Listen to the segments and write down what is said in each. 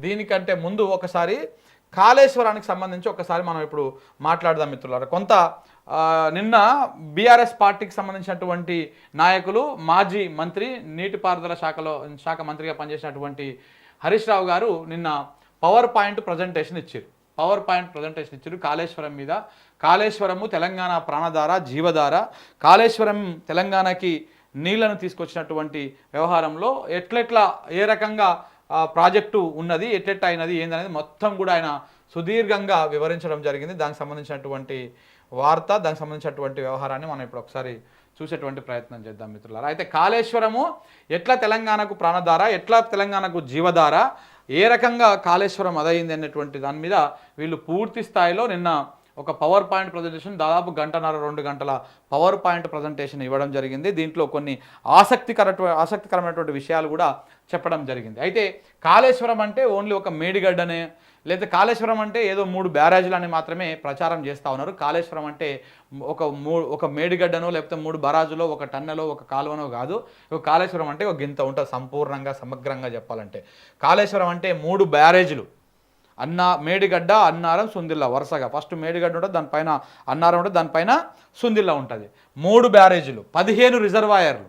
దీనికంటే ముందు ఒకసారి కాళేశ్వరానికి సంబంధించి ఒకసారి మనం ఇప్పుడు మాట్లాడదాం మిత్రులారా. కొంత నిన్న బీఆర్ఎస్ పార్టీకి సంబంధించినటువంటి నాయకులు, మాజీ మంత్రి, నీటిపారుదల శాఖ మంత్రిగా పనిచేసినటువంటి హరీష్ రావు గారు నిన్న పవర్ పాయింట్ ప్రజెంటేషన్ ఇచ్చారు కాళేశ్వరం మీద. కాళేశ్వరము తెలంగాణ ప్రాణధార, జీవధార. కాళేశ్వరం తెలంగాణకి నీళ్లను తీసుకొచ్చినటువంటి వ్యవహారంలో ఎట్లెట్లా ఏ రకంగా ప్రాజెక్టు ఉన్నది, ఎట్లెట్లా అయినది ఏందనేది మొత్తం కూడా ఆయన సుదీర్ఘంగా వివరించడం జరిగింది. దానికి సంబంధించినటువంటి వార్త, దానికి సంబంధించినటువంటి వ్యవహారాన్ని మనం ఇప్పుడు ఒకసారి చూసేటువంటి ప్రయత్నం చేద్దాం మిత్రులారా. అయితే కాళేశ్వరము ఎట్లా తెలంగాణకు ప్రాణధార, ఎట్లా తెలంగాణకు జీవధార, ఏ రకంగా కాళేశ్వరం అదయింది అనేటువంటి దాని మీద వీళ్ళు పూర్తి స్థాయిలో నిన్న ఒక పవర్ పాయింట్ ప్రజెంటేషన్, దాదాపు 1.5-2 గంటల పవర్ పాయింట్ ప్రజెంటేషన్ ఇవ్వడం జరిగింది. దీంట్లో కొన్ని ఆసక్తికరమైనటువంటి విషయాలు కూడా చెప్పడం జరిగింది. అయితే కాళేశ్వరం అంటే ఓన్లీ ఒక మేడిగడ్డనే, లేదా కాళేశ్వరం అంటే ఏదో 3 బ్యారేజ్లని మాత్రమే ప్రచారం చేస్తూ ఉన్నారు. కాళేశ్వరం అంటే ఒక మేడిగడ్డనో, లేకపోతే 3 బరాజులో, ఒక టన్నెలో, ఒక కాలువనో కాదు. కాళేశ్వరం అంటే ఒక గింత ఉంటుంది సంపూర్ణంగా, సమగ్రంగా చెప్పాలంటే. కాళేశ్వరం అంటే 3 బ్యారేజ్లు, మేడిగడ్డ, అన్నారం, సుందిల్ల, వరుసగా. ఫస్ట్ మేడిగడ్డ ఉంటుంది, దానిపైన అన్నారం ఉంటుంది, దానిపైన సుందిల్ల ఉంటుంది. 3 బ్యారేజీలు, 15 రిజర్వాయర్లు,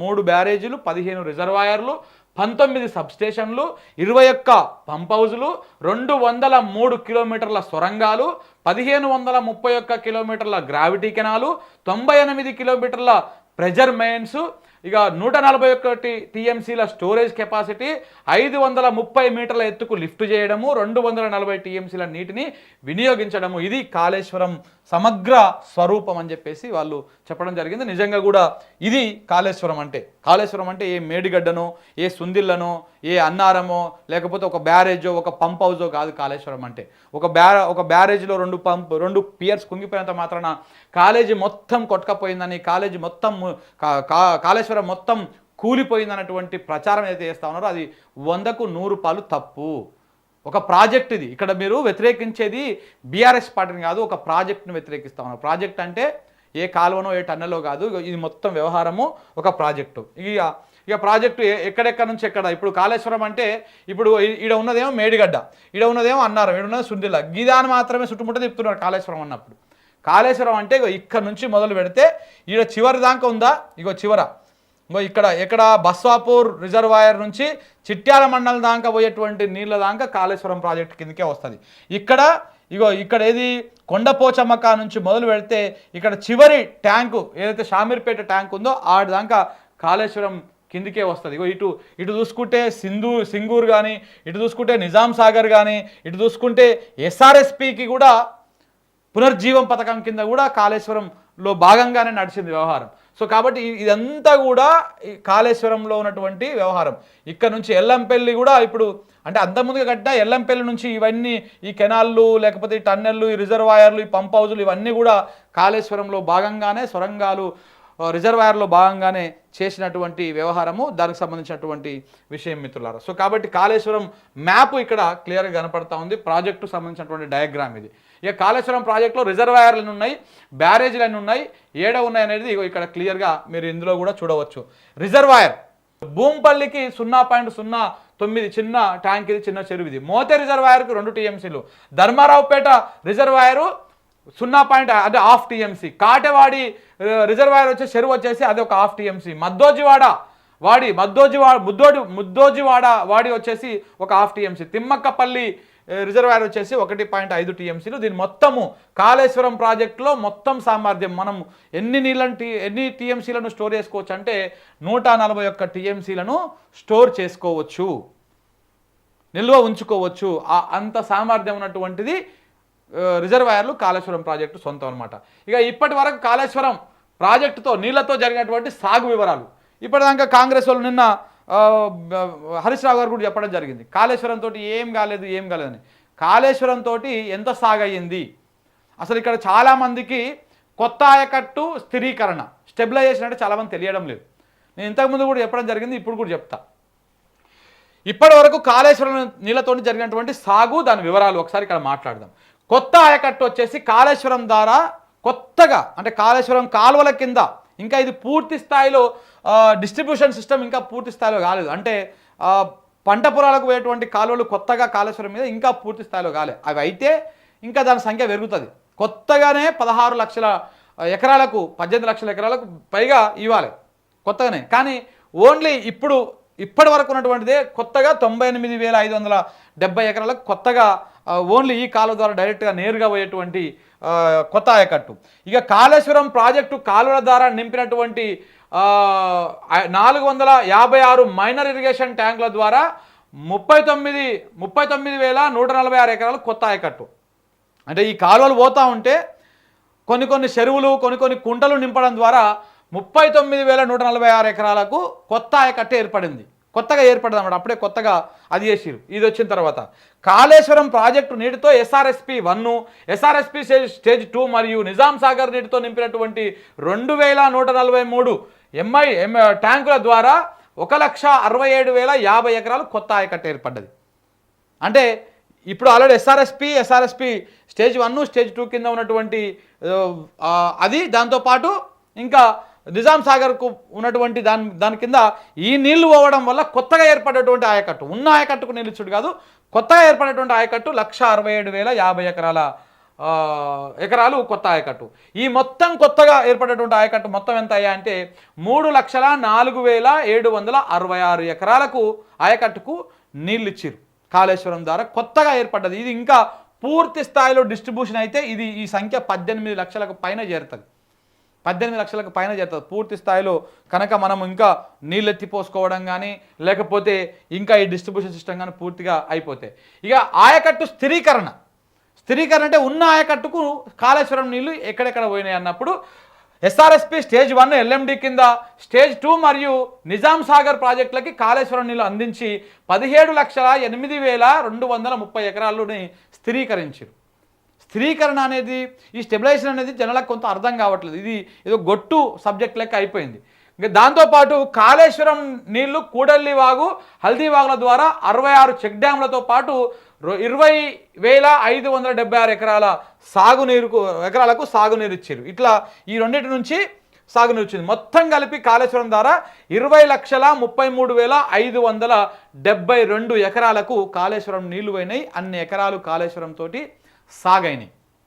3 బ్యారేజీలు, 15 రిజర్వాయర్లు, 19 సబ్స్టేషన్లు, 21 పంప్ హౌజులు, 203 కిలోమీటర్ల సొరంగాలు, 1531 కిలోమీటర్ల గ్రావిటీ కెనాలు, 98 కిలోమీటర్ల ప్రెజర్ మెయిన్స్, ఇక 141 టీఎంసీల స్టోరేజ్ కెపాసిటీ, 530 మీటర్ల ఎత్తుకు లిఫ్ట్ చేయడము, 240 టీఎంసీల నీటిని వినియోగించడము. ఇది కాళేశ్వరం సమగ్ర స్వరూపం అని చెప్పేసి వాళ్ళు చెప్పడం జరిగింది. నిజంగా కూడా ఇది కాళేశ్వరం అంటే ఏ మేడిగడ్డనో, ఏ సుందిల్లనో, ఏ అన్నారమో, లేకపోతే ఒక బ్యారేజో, ఒక పంప్ హౌజో కాదు. కాళేశ్వరం అంటే ఒక బ్యారేజ్లో 2 పియర్స్ కుంగిపోయినంత మాత్రాన కాలేజీ మొత్తం కొట్టకపోయిందని, కాళేశ్వరం మొత్తం కూలిపోయిందన్నటువంటి ప్రచారం ఏదైతే చేస్తా ఉన్నారో అది 100కు 100 పాలు తప్పు. ఒక ప్రాజెక్ట్ ఇది. ఇక్కడ మీరు వ్యతిరేకించేది బీఆర్ఎస్ పార్టీని కాదు, ఒక ప్రాజెక్ట్ను వ్యతిరేకిస్తా ఉన్నారు. ప్రాజెక్ట్ అంటే ఏ కాలువనో, ఏ టన్నెలో కాదు. ఇది మొత్తం వ్యవహారము ఒక ప్రాజెక్టు. ఇక ప్రాజెక్టు ఎక్కడెక్కడ నుంచి ఎక్కడ. ఇప్పుడు కాళేశ్వరం అంటే ఇప్పుడు ఈడ ఉన్నదేమో మేడిగడ్డ, ఈడ ఉన్నదేమో అన్నారం, ఈడ ఉన్నది సుందిల్ల, గిదాన్ని మాత్రమే చుట్టుముట్ట తిప్పుతున్నారు కాళేశ్వరం అన్నప్పుడు. కాళేశ్వరం అంటే ఇక్కడ నుంచి మొదలు పెడితే ఈడ చివరి దాకా ఉందా, ఇక్కడ బస్వాపూర్ రిజర్వాయర్ నుంచి చిట్యాల మండలం దాకా పోయేటువంటి నీళ్ళ దాకా కాళేశ్వరం ప్రాజెక్టు కిందకే వస్తుంది. ఇక్కడ ఏది కొండపోచమ్మక నుంచి మొదలు పెడితే ఇక్కడ చివరి ట్యాంకు ఏదైతే షామీర్పేట ట్యాంక్ ఉందో ఆడి దాకా కాళేశ్వరం కిందికే వస్తుంది. ఇటు చూసుకుంటే సింగూర్ కానీ, ఇటు చూసుకుంటే నిజాం సాగర్ కానీ, ఇటు చూసుకుంటే ఎస్ఆర్ఎస్పికి కూడా పునర్జీవం పథకం కింద కూడా కాళేశ్వరంలో భాగంగానే నడిచింది వ్యవహారం. సో కాబట్టి ఇదంతా కూడా కాళేశ్వరంలో ఉన్నటువంటి వ్యవహారం. ఇక్కడ నుంచి ఎల్లంపల్లి కూడా ఇప్పుడు అంటే అంతకుముందుగా కట్టిన ఎల్లంపల్లి నుంచి ఇవన్నీ ఈ కెనాళ్ళు, లేకపోతే ఈ టన్నెళ్ళు, ఈ రిజర్వాయర్లు, ఈ పంప్ హౌజులు ఇవన్నీ కూడా కాళేశ్వరంలో భాగంగానే, సొరంగాలు రిజర్వాయర్లో భాగంగానే చేసినటువంటి వ్యవహారము. దానికి సంబంధించినటువంటి విషయం మిత్రులారా. సో కాబట్టి కాళేశ్వరం మ్యాప్ ఇక్కడ క్లియర్గా కనపడతా ఉంది. ప్రాజెక్టు సంబంధించినటువంటి డయాగ్రామ్ ఇది. ఇక కాళేశ్వరం ప్రాజెక్టులో రిజర్వాయర్లు ఉన్నాయి, బ్యారేజ్లు ఉన్నాయి, ఏడ ఉన్నాయి అనేది ఇక్కడ క్లియర్గా మీరు ఇందులో కూడా చూడవచ్చు. రిజర్వాయర్ భూంపల్లికి 0.09 చిన్న ట్యాంక్, ఇది చిన్న చెరువు. ఇది మోతే రిజర్వాయర్కి 2 టీఎంసీలు, ధర్మారావుపేట రిజర్వాయరు 0. అంటే 1/2 టీఎంసీ, కాటెవాడి రిజర్వాయర్ వచ్చే చెరువు వచ్చేసి అది ఒక 1/2 టీఎంసీ, ముద్దోజివాడ వాడి వచ్చేసి ఒక 1/2 టీఎంసీ, తిమ్మక్కపల్లి రిజర్వాయర్ వచ్చేసి 1.5 టీఎంసీలు. దీని మొత్తము కాళేశ్వరం ప్రాజెక్టులో మొత్తం సామర్థ్యం మనం ఎన్ని టీఎంసీలను స్టోర్ చేసుకోవచ్చు అంటే 141 టీఎంసీలను స్టోర్ చేసుకోవచ్చు, నిల్వ ఉంచుకోవచ్చు. అంత సామర్థ్యం ఉన్నటువంటిది రిజర్వాయర్లు కాళేశ్వరం ప్రాజెక్టు సొంతం అనమాట. ఇక ఇప్పటి వరకు కాళేశ్వరం ప్రాజెక్టుతో నీళ్లతో జరిగినటువంటి సాగు వివరాలు ఇప్పటిదాకా కాంగ్రెస్ వాళ్ళు నిన్న హరీష్ రావు గారు కూడా చెప్పడం జరిగింది. కాళేశ్వరంతో ఏం కాలేదని. కాళేశ్వరంతో ఎంత సాగయ్యింది అసలు ఇక్కడ చాలామందికి కొత్త ఆయకట్టు స్థిరీకరణ, స్టెబిలైజేషన్ అంటే చాలామంది తెలియడం లేదు. నేను ఇంతకుముందు కూడా చెప్పడం జరిగింది, ఇప్పుడు కూడా చెప్తా. ఇప్పటి వరకు కాళేశ్వరం నీళ్లతో జరిగినటువంటి సాగు, దాని వివరాలు ఒకసారి ఇక్కడ మాట్లాడదాం. కొత్త ఆయకట్టు వచ్చేసి కాళేశ్వరం ద్వారా కొత్తగా అంటే కాళేశ్వరం కాలువల కింద ఇంకా ఇది పూర్తి స్థాయిలో డిస్ట్రిబ్యూషన్ సిస్టమ్ ఇంకా పూర్తి స్థాయిలో కాలేదు. అంటే పంట పొలాలకు పోయేటువంటి కాలువలు కొత్తగా కాళేశ్వరం మీద ఇంకా పూర్తి స్థాయిలో కాలే. అవి అయితే ఇంకా దాని సంఖ్య పెరుగుతుంది. కొత్తగానే 16 లక్షల ఎకరాలకు 18 లక్షల ఎకరాలకు పైగా ఇవ్వాలి కొత్తగానే. కానీ ఓన్లీ ఇప్పటి వరకు ఉన్నటువంటిదే కొత్తగా 98,570 ఎకరాలకు కొత్తగా ఓన్లీ ఈ కాలువ ద్వారా డైరెక్ట్గా నేరుగా పోయేటువంటి కొత్త ఆయకట్టు. ఇక కాళేశ్వరం ప్రాజెక్టు కాలువల ద్వారా నింపినటువంటి 456 మైనర్ ఇరిగేషన్ ట్యాంకుల ద్వారా 39,146 ఎకరాలు కొత్త ఆయకట్టు. అంటే ఈ కాలువలు పోతూ ఉంటే కొన్ని చెరువులు కొన్ని కుంటలు నింపడం ద్వారా 39,146 ఎకరాలకు కొత్త ఆయకట్టు ఏర్పడింది. కొత్తగా ఏర్పడింది అన్నమాట. అప్పుడే కొత్తగా అది చేసిరు. ఇది వచ్చిన తర్వాత కాళేశ్వరం ప్రాజెక్టు నీటితో SRSP 1, SRSP స్టేజ్ 2 మరియు నిజాం సాగర్ నీటితో నింపినటువంటి 2,143 ట్యాంకుల ద్వారా 1,67,050 ఎకరాలు కొత్త ఆయకట్టు ఏర్పడ్డది. అంటే ఇప్పుడు ఆల్రెడీ SRSP స్టేజ్ 1 స్టేజ్ 2 కింద ఉన్నటువంటి అది, దాంతోపాటు ఇంకా నిజాం సాగర్కు ఉన్నటువంటి దాని కింద ఈ నీళ్లు పోవడం వల్ల కొత్తగా ఏర్పడేటువంటి ఆయకట్టు, ఉన్న ఆయకట్టుకు నీళ్ళు ఇచ్చుడు కాదు, కొత్తగా ఏర్పడేటువంటి ఆయకట్టు 1,67,050 ఎకరాలు కొత్త ఆయకట్టు. ఈ మొత్తం కొత్తగా ఏర్పడేటువంటి ఆయకట్టు మొత్తం ఎంత అయ్యా అంటే 3,04,766 ఎకరాలకు ఆయకట్టుకు నీళ్ళు ఇచ్చిరు కాళేశ్వరం ద్వారా కొత్తగా ఏర్పడ్డది. ఇది ఇంకా పూర్తి స్థాయిలో డిస్ట్రిబ్యూషన్ అయితే ఈ సంఖ్య 18 లక్షలకు పైన చేరుతుంది. 18 లక్షలకు పైన చేరుతుంది పూర్తి స్థాయిలో కనుక మనం ఇంకా నీళ్ళు ఎత్తిపోసుకోవడం కానీ లేకపోతే ఇంకా ఈ డిస్ట్రిబ్యూషన్ సిస్టమ్ కానీ పూర్తిగా అయిపోతే. ఇక ఆయకట్టు స్థిరీకరణ అంటే ఉన్న ఆయకట్టుకు కాళేశ్వరం నీళ్లు ఎక్కడెక్కడ పోయినాయి అన్నప్పుడు SRSP స్టేజ్ 1 LMD కింద స్టేజ్ 2 మరియు నిజాం సాగర్ ప్రాజెక్టులకి కాళేశ్వరం నీళ్లు అందించి 17,08,230 ఎకరాలని స్థిరీకరించారు. స్థిరీకరణ అనేది, ఈ స్టెబిలైజేషన్ అనేది జనాలకు కొంత అర్థం కావట్లేదు. ఇది ఏదో గొట్టు సబ్జెక్ట్ లెక్క అయిపోయింది. ఇంకా దాంతోపాటు కాళేశ్వరం నీళ్లు కూడల్లి వాగు, హల్దీ వాగుల ద్వారా 66 చెక్ డ్యాములతో పాటు 20,576 ఎకరాలకు సాగునీరు ఇచ్చారు. ఇట్లా ఈ రెండింటి నుంచి సాగునీరు వచ్చింది. మొత్తం కలిపి కాళేశ్వరం ద్వారా 20,33,572 ఎకరాలకు కాళేశ్వరం నీళ్లు పోయినాయి. అన్ని ఎకరాలు కాళేశ్వరం తోటి సాగైనాయి.